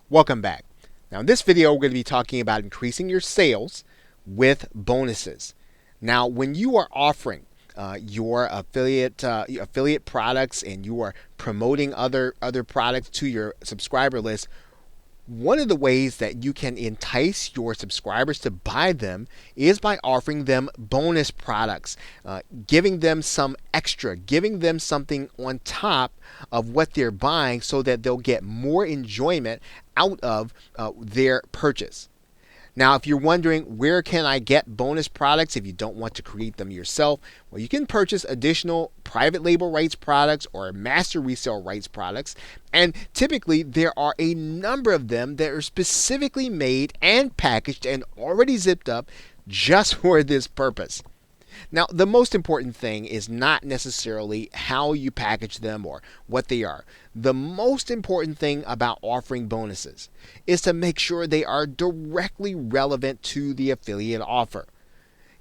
Welcome back. Now in this video we're going to be talking about increasing your sales with bonuses. Now when you are offering your affiliate products and you are promoting other products to your subscriber list, one of the ways that you can entice your subscribers to buy them is by offering them bonus products, giving them some extra, giving them something on top of what they're buying so that they'll get more enjoyment out of their purchase. Now, if you're wondering where can I get bonus products if you don't want to create them yourself, well, you can purchase additional private label rights products or master resale rights products. And typically, there are a number of them that are specifically made and packaged and already zipped up just for this purpose. Now, the most important thing is not necessarily how you package them or what they are. The most important thing about offering bonuses is to make sure they are directly relevant to the affiliate offer.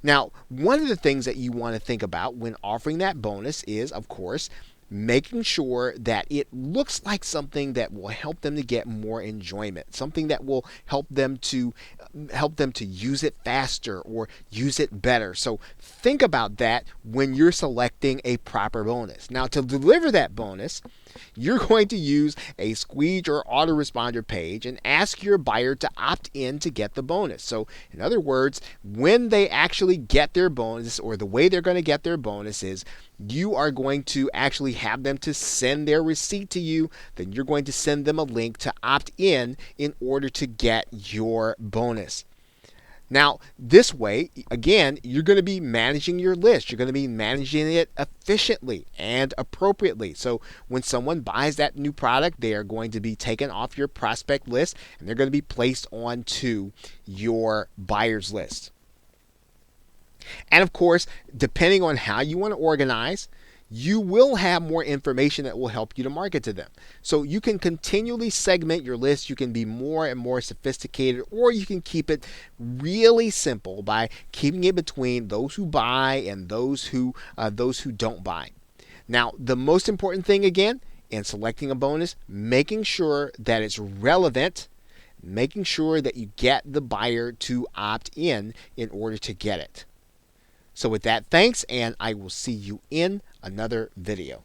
Now, one of the things that you want to think about when offering that bonus is, of course, making sure that it looks like something that will help them to get more enjoyment, something that will help them to use it faster or use it better. So think about that when you're selecting a proper bonus. Now, to deliver that bonus, you're going to use a squeege or autoresponder page and ask your buyer to opt in to get the bonus. So in other words, when they actually get their bonus, or the way they're going to get their bonus is you are going to actually have them to send their receipt to you. Then you're going to send them a link to opt in order to get your bonus. Now, this way, again, you're going to be managing your list. You're going to be managing it efficiently and appropriately. So when someone buys that new product, they are going to be taken off your prospect list and they're going to be placed onto your buyer's list. And of course, depending on how you want to organize, you will have more information that will help you to market to them. So you can continually segment your list. You can be more and more sophisticated, or you can keep it really simple by keeping it between those who buy and those who don't buy. Now, the most important thing again in selecting a bonus, making sure that it's relevant, making sure that you get the buyer to opt in order to get it. So with that, thanks, and I will see you in another video.